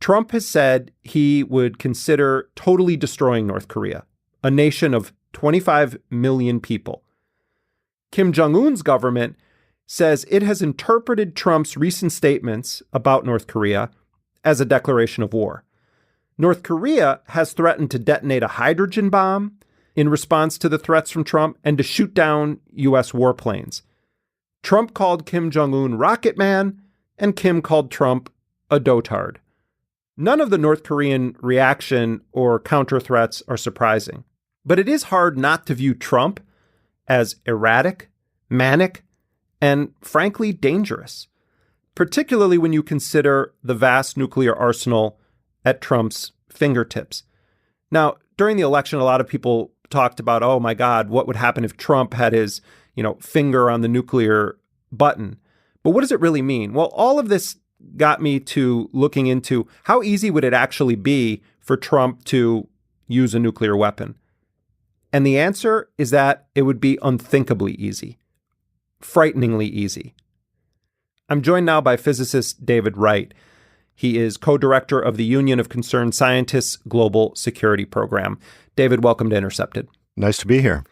Trump has said he would consider totally destroying North Korea, a nation of 25 million people. Kim Jong-un's government says it has interpreted Trump's recent statements about North Korea as a declaration of war. North Korea has threatened to detonate a hydrogen bomb in response to the threats from Trump and to shoot down U.S. warplanes. Trump called Kim Jong-un Rocket Man, and Kim called Trump a dotard. None of the North Korean reaction or counter threats are surprising, but it is hard not to view Trump as erratic, manic, and frankly dangerous, particularly when you consider the vast nuclear arsenal at Trump's fingertips. Now, during the election, a lot of people talked about, oh my God, what would happen if Trump had his, finger on the nuclear button? But what does it really mean? Well, all of this got me to looking into how easy would it actually be for Trump to use a nuclear weapon? And the answer is that it would be unthinkably easy, frighteningly easy. I'm joined now by physicist David Wright. He is co-director of the Union of Concerned Scientists Global Security Program. David, welcome to Intercepted. Nice to be here.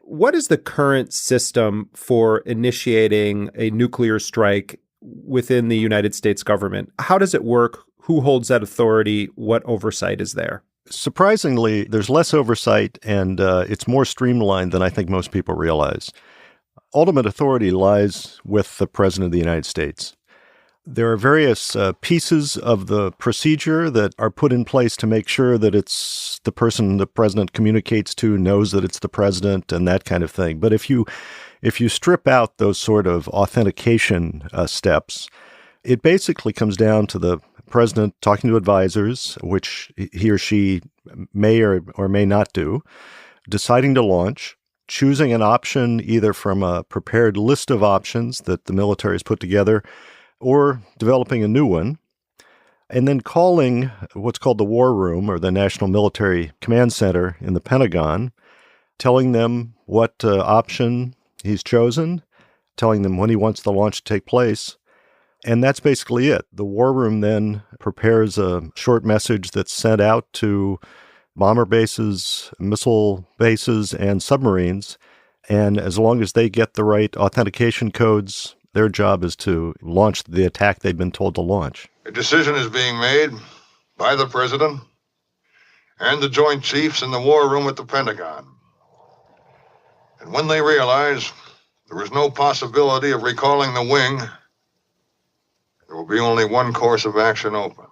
What is the current system for initiating a nuclear strike within the United States government? How does it work? Who holds that authority? What oversight is there? Surprisingly, there's less oversight, and it's more streamlined than I think most people realize. Ultimate authority lies with the President of the United States. There are various pieces of the procedure that are put in place to make sure that it's the person the president communicates to knows that it's the president and that kind of thing. But if you strip out those sort of authentication steps, it basically comes down to the president talking to advisors, which he or she may or may not do, deciding to launch, choosing an option either from a prepared list of options that the military has put together or developing a new one, and then calling what's called the War Room or the National Military Command Center in the Pentagon, telling them what option he's chosen, telling them when he wants the launch to take place. And that's basically it. The War Room then prepares a short message that's sent out to bomber bases, missile bases, and submarines. And as long as they get the right authentication codes, their job is to launch the attack they've been told to launch. A decision is being made by the president and the Joint Chiefs in the War Room at the Pentagon. And when they realize there is no possibility of recalling the wing, there will be only one course of action open.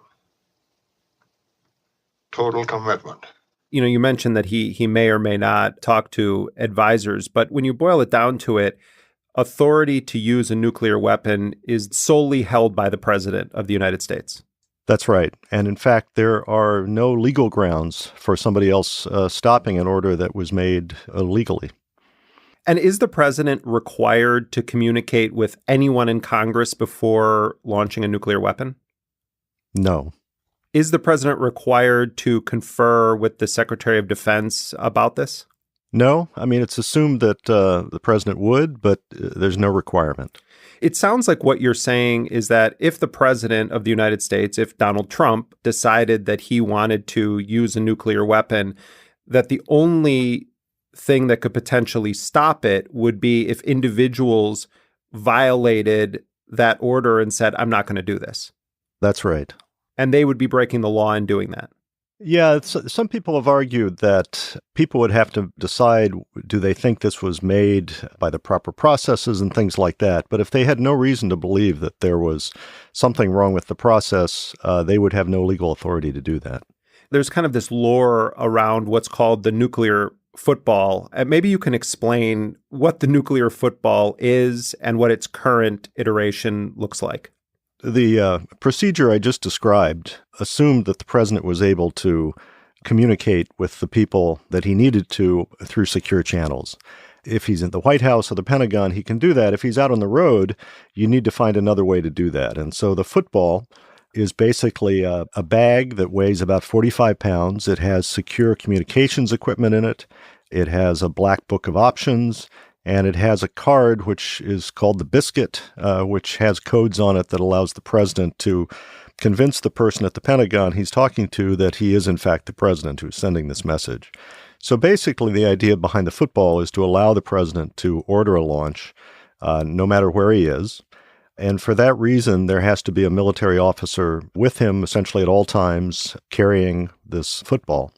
Total commitment. You mentioned that he may or may not talk to advisors, but when you boil it down to it, authority to use a nuclear weapon is solely held by the President of the United States. That's right. And in fact, there are no legal grounds for somebody else stopping an order that was made illegally. And is the president required to communicate with anyone in Congress before launching a nuclear weapon? No. Is the president required to confer with the Secretary of Defense about this? No. I mean, it's assumed that the president would, but there's no requirement. It sounds like what you're saying is that if the president of the United States, if Donald Trump decided that he wanted to use a nuclear weapon, that the only thing that could potentially stop it would be if individuals violated that order and said, I'm not going to do this. That's right. And they would be breaking the law in doing that. Yeah, some people have argued that people would have to decide, do they think this was made by the proper processes and things like that. But if they had no reason to believe that there was something wrong with the process, they would have no legal authority to do that. There's kind of this lore around what's called the nuclear football. Maybe you can explain what the nuclear football is and what its current iteration looks like. The procedure I just described assumed that the president was able to communicate with the people that he needed to through secure channels. If he's in the White House or the Pentagon, he can do that. If he's out on the road, you need to find another way to do that. And so the football is basically a bag that weighs about 45 pounds. It has secure communications equipment in it. It has a black book of options. And it has a card, which is called the biscuit, which has codes on it that allows the president to convince the person at the Pentagon he's talking to that he is, in fact, the president who's sending this message. So basically, the idea behind the football is to allow the president to order a launch, no matter where he is. And for that reason, there has to be a military officer with him essentially at all times carrying this football.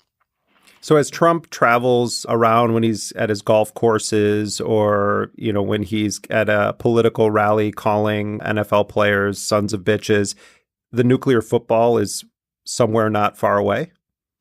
So as Trump travels around when he's at his golf courses or, when he's at a political rally calling NFL players sons of bitches, the nuclear football is somewhere not far away?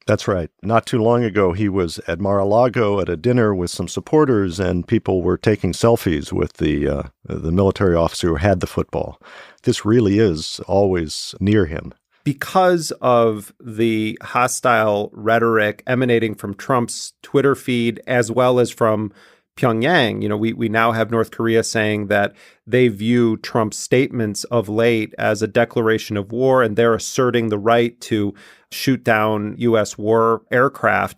That's right. Not too long ago, he was at Mar-a-Lago at a dinner with some supporters, and people were taking selfies with the military officer who had the football. This really is always near him. Because of the hostile rhetoric emanating from Trump's Twitter feed as well as from Pyongyang, we now have North Korea saying that they view Trump's statements of late as a declaration of war, and they're asserting the right to shoot down U.S. war aircraft.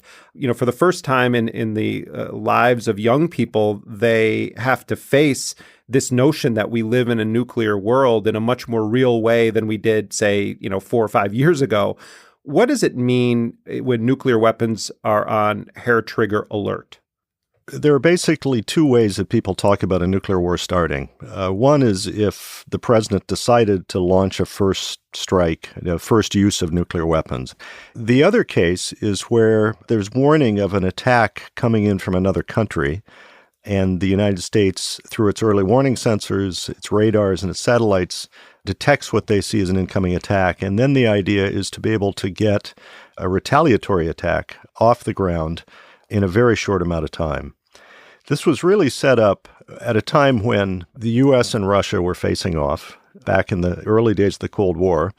For the first time in the lives of young people, they have to face this notion that we live in a nuclear world in a much more real way than we did, say, 4 or 5 years ago. What does it mean when nuclear weapons are on hair-trigger alert? There are basically two ways that people talk about a nuclear war starting. One is if the president decided to launch a first strike, first use of nuclear weapons. The other case is where there's warning of an attack coming in from another country, and the United States, through its early warning sensors, its radars, and its satellites, detects what they see as an incoming attack. And then the idea is to be able to get a retaliatory attack off the ground in a very short amount of time. This was really set up at a time when the U.S. and Russia were facing off back in the early days of the Cold War.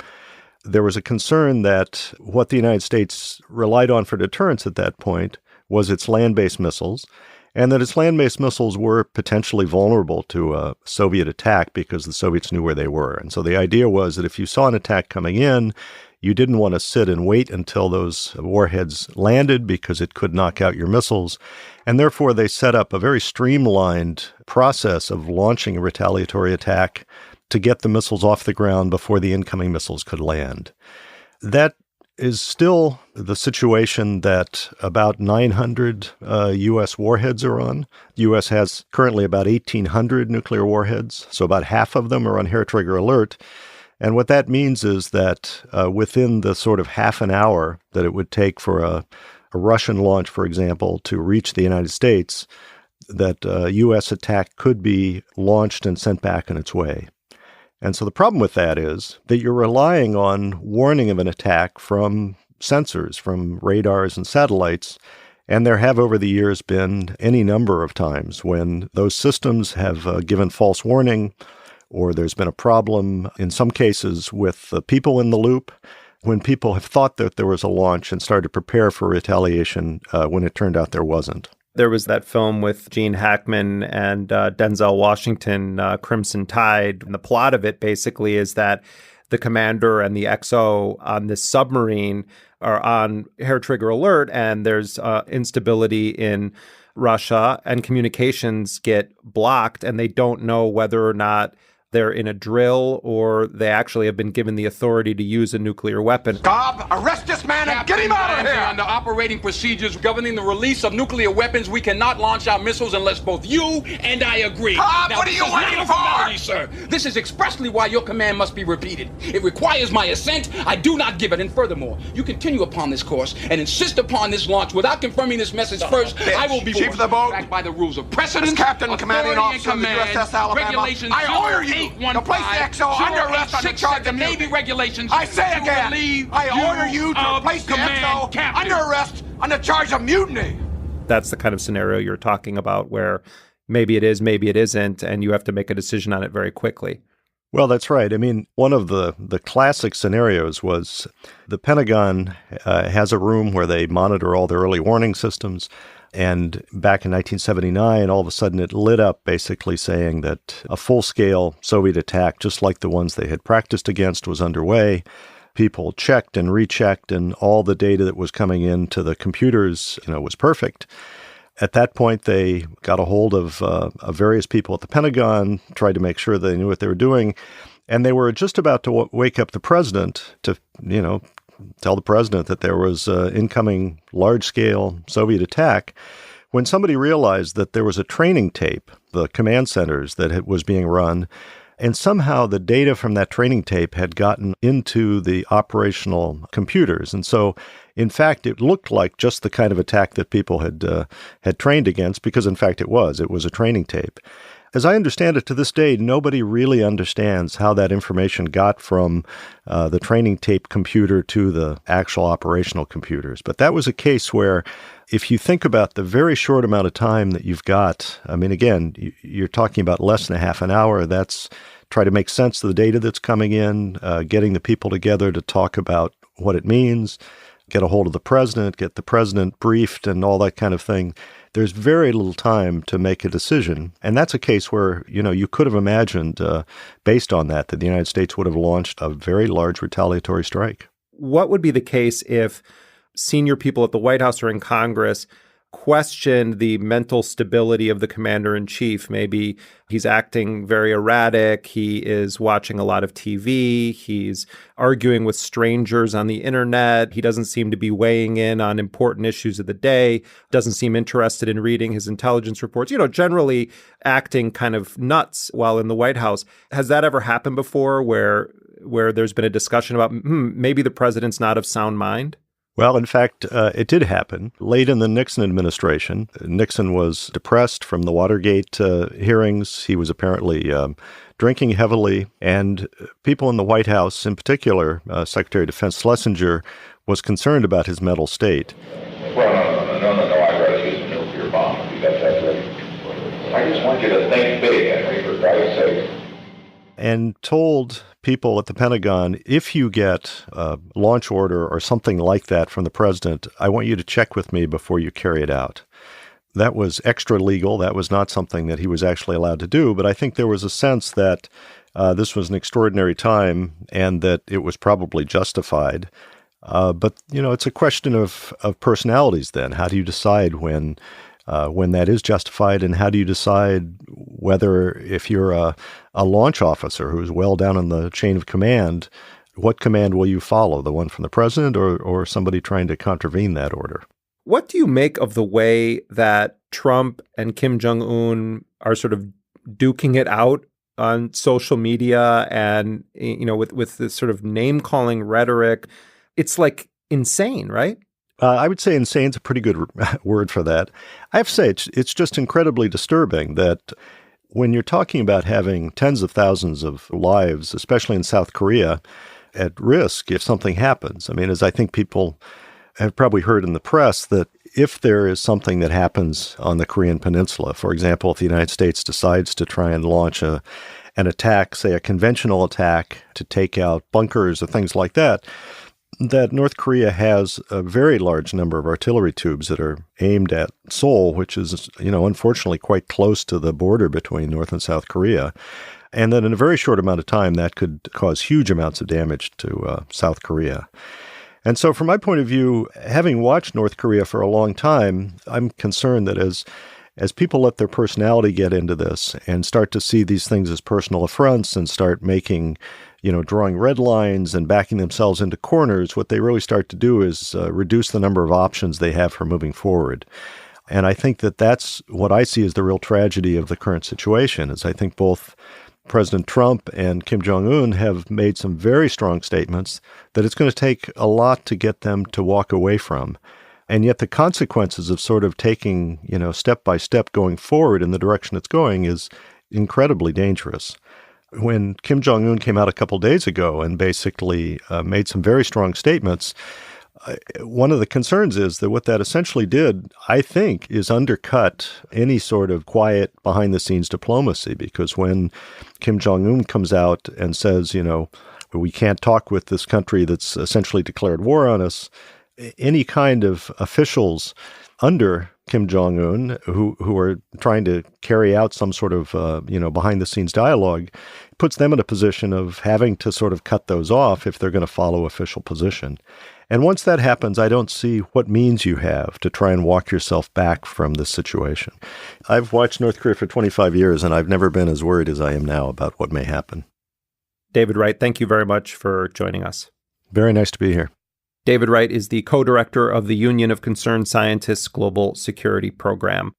There was a concern that what the United States relied on for deterrence at that point was its land-based missiles, and that its land-based missiles were potentially vulnerable to a Soviet attack because the Soviets knew where they were. And so the idea was that if you saw an attack coming in, you didn't want to sit and wait until those warheads landed because it could knock out your missiles. And therefore, they set up a very streamlined process of launching a retaliatory attack to get the missiles off the ground before the incoming missiles could land. That is still the situation that about 900 U.S. warheads are on. The U.S. has currently about 1,800 nuclear warheads, so about half of them are on hair-trigger alert. And what that means is that within the sort of half an hour that it would take for a Russian launch, for example, to reach the United States, that a U.S. attack could be launched and sent back on its way. And so the problem with that is that you're relying on warning of an attack from sensors, from radars and satellites, and there have over the years been any number of times when those systems have given false warning, or there's been a problem, in some cases, with the people in the loop, when people have thought that there was a launch and started to prepare for retaliation when it turned out there wasn't. There was that film with Gene Hackman and Denzel Washington, Crimson Tide. And the plot of it basically is that the commander and the XO on this submarine are on hair-trigger alert, and there's instability in Russia, and communications get blocked, and they don't know whether or not they're in a drill or they actually have been given the authority to use a nuclear weapon. Cobb, arrest this man and get him out of here! Under operating procedures governing the release of nuclear weapons, we cannot launch our missiles unless both you and I agree. Cobb, now, what are you waiting for? Sir, this is expressly why your command must be repeated. It requires my assent. I do not give it. And furthermore, you continue upon this course and insist upon this launch without confirming this message first. I will be Chief of the boat, back by the rules of precedence, Captain, commanding officer of the USS Alabama. Regulations. I order you to place the XO under arrest on the charge of Navy regulations. I say again, I order you to place the XO under arrest on the charge of mutiny. That's the kind of scenario you're talking about where maybe it is, maybe it isn't, and you have to make a decision on it very quickly. Well, that's right. I mean, one of the classic scenarios was the Pentagon has a room where they monitor all their early warning systems. And back in 1979, all of a sudden it lit up basically saying that a full-scale Soviet attack, just like the ones they had practiced against, was underway. People checked and rechecked, and all the data that was coming into the computers, was perfect. At that point, they got a hold of various people at the Pentagon, tried to make sure they knew what they were doing. And they were just about to wake up the president to, tell the president that there was an incoming large-scale Soviet attack, when somebody realized that there was a training tape, the command centers that was being run, and somehow the data from that training tape had gotten into the operational computers. And so, in fact, it looked like just the kind of attack that people had trained against, because, in fact, it was a training tape. As I understand it, to this day, nobody really understands how that information got from the training tape computer to the actual operational computers. But that was a case where, if you think about the very short amount of time that you've got, I mean, again, you're talking about less than a half an hour. That's try to make sense of the data that's coming in, getting the people together to talk about what it means, get a hold of the president, get the president briefed and all that kind of thing. There's very little time to make a decision. And that's a case where, you could have imagined, based on that the United States would have launched a very large retaliatory strike. What would be the case if senior people at the White House or in Congress questioned the mental stability of the commander-in-chief? Maybe he's acting very erratic. He is watching a lot of TV. He's arguing with strangers on the internet. He doesn't seem to be weighing in on important issues of the day, doesn't seem interested in reading his intelligence reports, generally acting kind of nuts while in the White House. Has that ever happened before where there's been a discussion about maybe the president's not of sound mind? Well, in fact, it did happen. Late in the Nixon administration, Nixon was depressed from the Watergate hearings. He was apparently drinking heavily, and people in the White House, in particular, Secretary of Defense Schlesinger, was concerned about his mental state. Well, no, I'd rather use a nuclear bomb if you got that ready. I just want you to think big, Henry, for Christ's sake. And told people at the Pentagon, if you get a launch order or something like that from the president, I want you to check with me before you carry it out. That was extra legal. That was not something that he was actually allowed to do. But I think there was a sense that this was an extraordinary time and that it was probably justified. But, it's a question of personalities then. How do you decide when that is justified, and how do you decide whether, if you're a launch officer who's well down in the chain of command, what command will you follow, the one from the president or somebody trying to contravene that order? What do you make of the way that Trump and Kim Jong-un are sort of duking it out on social media and, with this sort of name-calling rhetoric? It's like insane, right? I would say insane is a pretty good word for that. I have to say, it's just incredibly disturbing that when you're talking about having tens of thousands of lives, especially in South Korea, at risk if something happens. I mean, as I think people have probably heard in the press, that if there is something that happens on the Korean Peninsula, for example, if the United States decides to try and launch an attack, say a conventional attack to take out bunkers or things like that North Korea has a very large number of artillery tubes that are aimed at Seoul, which is, unfortunately quite close to the border between North and South Korea. And that in a very short amount of time, that could cause huge amounts of damage to South Korea. And so from my point of view, having watched North Korea for a long time, I'm concerned that as people let their personality get into this and start to see these things as personal affronts and start making, drawing red lines and backing themselves into corners, what they really start to do is reduce the number of options they have for moving forward. And I think that that's what I see as the real tragedy of the current situation, is I think both President Trump and Kim Jong-un have made some very strong statements that it's going to take a lot to get them to walk away from. And yet the consequences of sort of taking, step by step going forward in the direction it's going is incredibly dangerous. When Kim Jong-un came out a couple days ago and basically made some very strong statements, one of the concerns is that what that essentially did, I think, is undercut any sort of quiet behind-the-scenes diplomacy. Because when Kim Jong-un comes out and says, we can't talk with this country that's essentially declared war on us, any kind of officials under Kim Jong-un who are trying to carry out some sort of, behind-the-scenes dialogue, puts them in a position of having to sort of cut those off if they're going to follow official position. And once that happens, I don't see what means you have to try and walk yourself back from this situation. I've watched North Korea for 25 years, and I've never been as worried as I am now about what may happen. David Wright, thank you very much for joining us. Very nice to be here. David Wright is the co-director of the Union of Concerned Scientists Global Security Program.